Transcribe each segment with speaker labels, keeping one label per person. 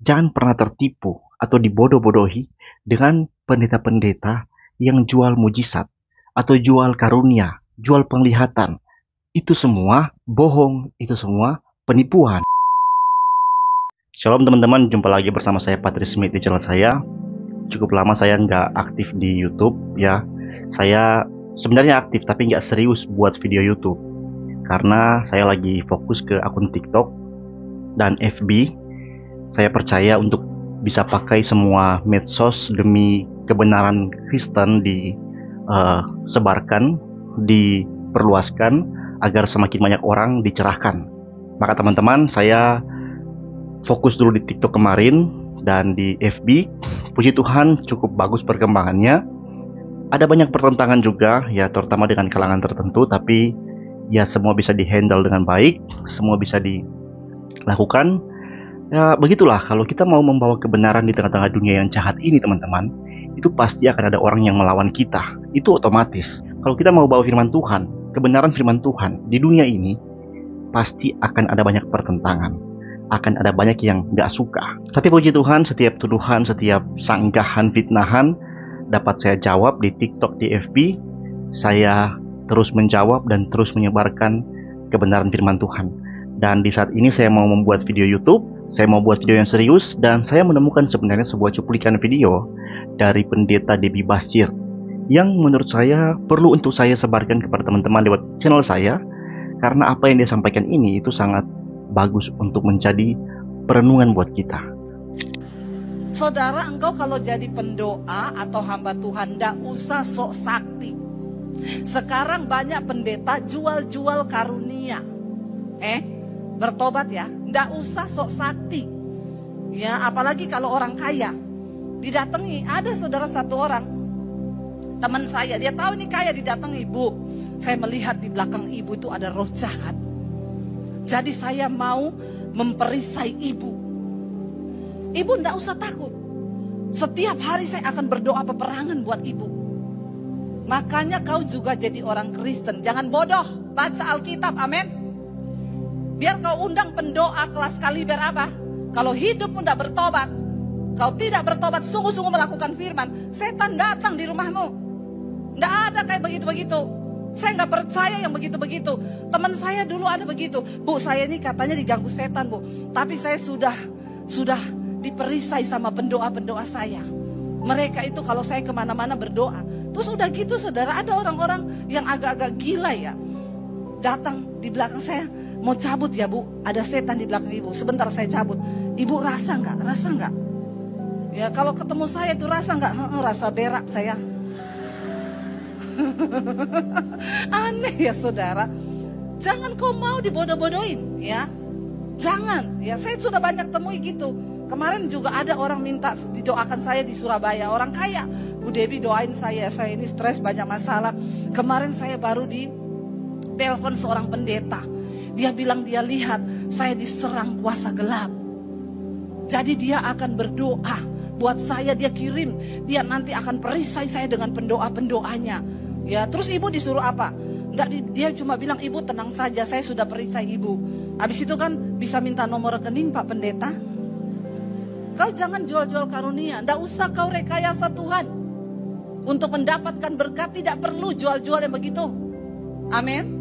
Speaker 1: Jangan pernah tertipu atau dibodoh-bodohi dengan pendeta-pendeta yang jual mujizat atau jual karunia, jual penglihatan. Itu semua bohong, itu semua penipuan. Shalom teman-teman, jumpa lagi bersama saya Patrice Smith di channel saya. Cukup lama saya nggak aktif di YouTube ya. Saya sebenarnya aktif tapi nggak serius buat video YouTube. Karena saya lagi fokus ke akun TikTok dan FB. Saya percaya untuk bisa pakai semua medsos demi kebenaran Kristen disebarkan, diperluaskan agar semakin banyak orang dicerahkan. Maka teman-teman, saya fokus dulu di TikTok kemarin dan di FB. Puji Tuhan cukup bagus perkembangannya. Ada banyak pertentangan juga ya, terutama dengan kalangan tertentu, tapi ya semua bisa dihandle dengan baik, semua bisa dilakukan. Ya begitulah, kalau kita mau membawa kebenaran di tengah-tengah dunia yang jahat ini teman-teman, itu pasti akan ada orang yang melawan kita. Itu otomatis. Kalau kita mau bawa firman Tuhan, kebenaran firman Tuhan di dunia ini, pasti akan ada banyak pertentangan. Akan ada banyak yang gak suka. Tapi puji Tuhan, setiap tuduhan, setiap sanggahan, fitnahan dapat saya jawab di TikTok, di FB. Saya terus menjawab dan terus menyebarkan kebenaran firman Tuhan. Dan di saat ini saya mau membuat video YouTube. Saya mau buat video yang serius, dan saya menemukan sebenarnya sebuah cuplikan video dari pendeta Debbie Bashir yang menurut saya perlu untuk saya sebarkan kepada teman-teman lewat channel saya, karena apa yang dia sampaikan ini itu sangat bagus untuk menjadi perenungan buat kita.
Speaker 2: Saudara, engkau kalau jadi pendoa atau hamba Tuhan, ndak usah sok sakti. Sekarang banyak pendeta jual-jual karunia. Bertobat ya, ndak usah sok sakti. Ya, apalagi kalau orang kaya didatangi. Ada saudara satu orang, teman saya, dia tahu ini kaya, didatangi, "Bu, saya melihat di belakang ibu itu ada roh jahat. Jadi saya mau memperisai ibu. Ibu ndak usah takut. Setiap hari saya akan berdoa peperangan buat ibu." Makanya kau juga jadi orang Kristen, jangan bodoh, baca Alkitab, amin. Biar kau undang pendoa kelas kaliber apa? Kalau hidupmu tidak bertobat, kau tidak bertobat, sungguh-sungguh melakukan firman, setan datang di rumahmu. Tidak ada kayak begitu-begitu. Saya nggak percaya yang begitu-begitu. Teman saya dulu ada begitu. "Bu, saya ini katanya diganggu setan, Bu. Tapi saya sudah diperisai sama pendoa-pendoa saya. Mereka itu kalau saya kemana-mana berdoa." Terus udah gitu saudara, ada orang-orang yang agak-agak gila ya. Datang di belakang saya, "Mau cabut ya Bu, ada setan di belakang ibu." Sebentar saya cabut. "Ibu rasa nggak? Rasa nggak?" Ya kalau ketemu saya itu rasa nggak? Rasa berak saya. Aneh ya saudara. Jangan kau mau dibodoh-bodohin ya. Jangan ya, saya sudah banyak temui gitu. Kemarin juga ada orang minta didoakan saya di Surabaya, orang kaya. "Bu Debbie, doain saya ini stres, banyak masalah." Kemarin saya baru telepon seorang pendeta. Dia bilang dia lihat saya diserang kuasa gelap. Jadi dia akan berdoa buat saya, dia kirim, dia nanti akan perisai saya dengan pendoa-pendoanya. Ya, terus ibu disuruh apa? Enggak, dia cuma bilang, "Ibu tenang saja, saya sudah perisai ibu." Habis itu kan bisa minta nomor rekening Pak Pendeta. Kau jangan jual-jual karunia, enggak usah kau rekayasa Tuhan. Untuk mendapatkan berkat tidak perlu jual-jual yang begitu. Amin.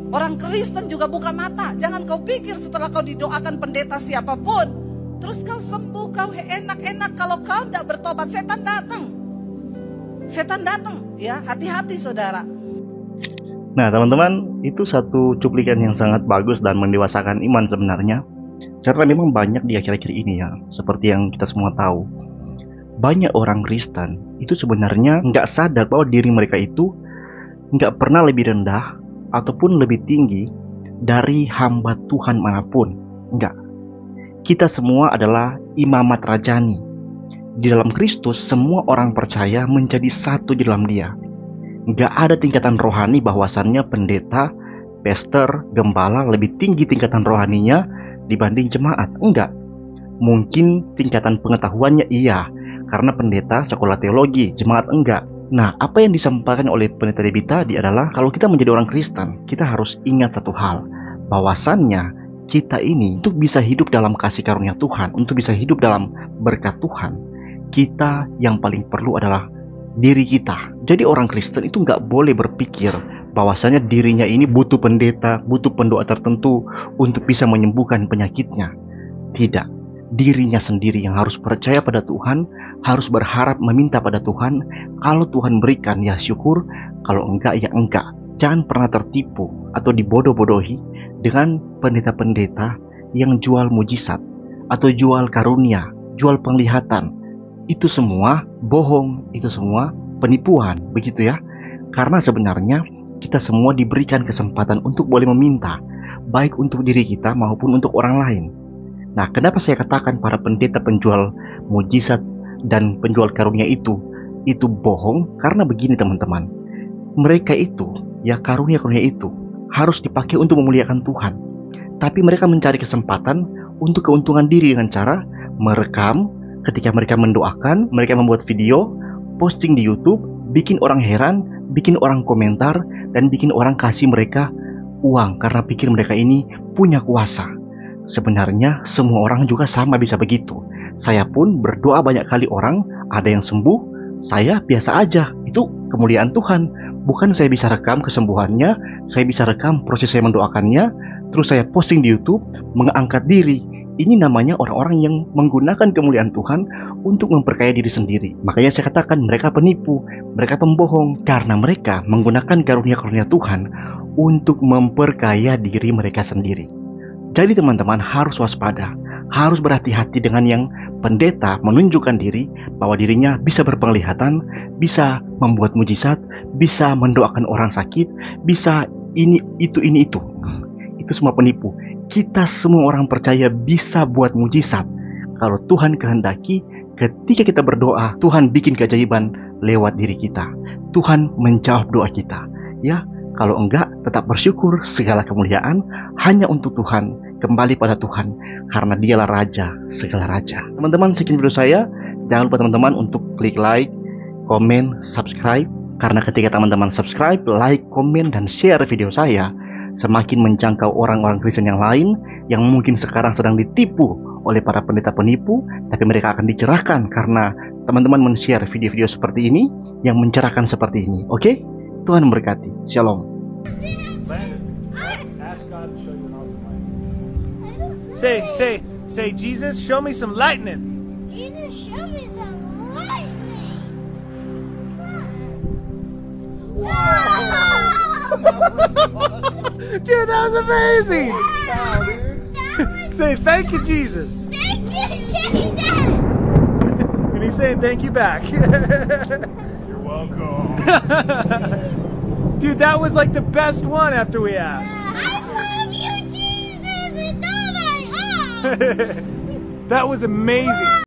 Speaker 2: Orang Kristen juga buka mata. Jangan kau pikir setelah kau didoakan pendeta siapapun, terus kau sembuh, kau enak-enak. Kalau kau tidak bertobat, setan datang. Setan datang ya, hati-hati saudara.
Speaker 1: Nah teman-teman, itu satu cuplikan yang sangat bagus dan mendewasakan iman sebenarnya. Karena memang banyak di akhir-akhir ini ya, seperti yang kita semua tahu, banyak orang Kristen itu sebenarnya nggak sadar bahwa diri mereka itu nggak pernah lebih rendah ataupun lebih tinggi dari hamba Tuhan manapun. Enggak. Kita semua adalah imamat rajani. Di dalam Kristus semua orang percaya menjadi satu di dalam Dia. Enggak ada tingkatan rohani bahwasannya pendeta, pastor, gembala lebih tinggi tingkatan rohaninya dibanding jemaat. Enggak. Mungkin tingkatan pengetahuannya iya, karena pendeta sekolah teologi, jemaat enggak. Nah, apa yang disampaikan oleh pendeta Debbie tadi adalah kalau kita menjadi orang Kristen, kita harus ingat satu hal, bahwasannya kita ini untuk bisa hidup dalam kasih karunia Tuhan, untuk bisa hidup dalam berkat Tuhan, kita yang paling perlu adalah diri kita. Jadi orang Kristen itu nggak boleh berpikir bahwasanya dirinya ini butuh pendeta, butuh pendoa tertentu untuk bisa menyembuhkan penyakitnya. Tidak, dirinya sendiri yang harus percaya pada Tuhan, harus berharap meminta pada Tuhan. Kalau Tuhan berikan ya syukur, kalau enggak ya enggak. Jangan pernah tertipu atau dibodoh-bodohi dengan pendeta-pendeta yang jual mujizat atau jual karunia, jual penglihatan. Itu semua bohong, itu semua penipuan, begitu ya. Karena sebenarnya kita semua diberikan kesempatan untuk boleh meminta, baik untuk diri kita maupun untuk orang lain. Nah, kenapa saya katakan para pendeta penjual mujizat dan penjual karunia itu bohong? Karena begini teman-teman, mereka itu, ya karunia-karunia itu harus dipakai untuk memuliakan Tuhan. Tapi mereka mencari kesempatan untuk keuntungan diri dengan cara merekam ketika mereka mendoakan, mereka membuat video, posting di YouTube, bikin orang heran, bikin orang komentar, dan bikin orang kasih mereka uang karena pikir mereka ini punya kuasa. Sebenarnya semua orang juga sama bisa begitu. Saya pun berdoa banyak kali orang, ada yang sembuh, saya biasa aja. Itu kemuliaan Tuhan. Bukan saya bisa rekam kesembuhannya, saya bisa rekam proses saya mendoakannya, terus saya posting di YouTube, mengangkat diri. Ini namanya orang-orang yang menggunakan kemuliaan Tuhan untuk memperkaya diri sendiri. Makanya saya katakan mereka penipu, mereka pembohong, karena mereka menggunakan karunia-karunia Tuhan untuk memperkaya diri mereka sendiri. Jadi teman-teman harus waspada, harus berhati-hati dengan yang pendeta menunjukkan diri bahwa dirinya bisa berpenglihatan, bisa membuat mujizat, bisa mendoakan orang sakit, bisa ini, itu. Itu semua penipu. Kita semua orang percaya bisa buat mujizat. Kalau Tuhan kehendaki, ketika kita berdoa, Tuhan bikin keajaiban lewat diri kita. Tuhan menjawab doa kita. Ya, kalau enggak, tetap bersyukur. Segala kemuliaan hanya untuk Tuhan, kembali pada Tuhan, karena Dialah Raja segala raja. Teman-teman, sekian video saya. Jangan lupa teman-teman untuk klik like, komen, subscribe. Karena ketika teman-teman subscribe, like, komen, dan share video saya, semakin menjangkau orang-orang Kristen yang lain yang mungkin sekarang sedang ditipu oleh para pendeta penipu, tapi mereka akan dicerahkan karena teman-teman men-share video-video seperti ini yang mencerahkan seperti ini. Oke? Tuhan memberkati. Shalom.
Speaker 3: Say, Jesus, show me some lightning.
Speaker 4: Jesus, show me some lightning. Wow!
Speaker 3: Dude, that was amazing.
Speaker 4: Wow, dude.
Speaker 3: Say thank you, Jesus.
Speaker 4: Thank you, Jesus.
Speaker 3: And he's saying thank you back.
Speaker 5: You're welcome.
Speaker 3: Dude, that was like the best one after we asked.
Speaker 4: I love you, Jesus, with all my heart.
Speaker 3: That was amazing.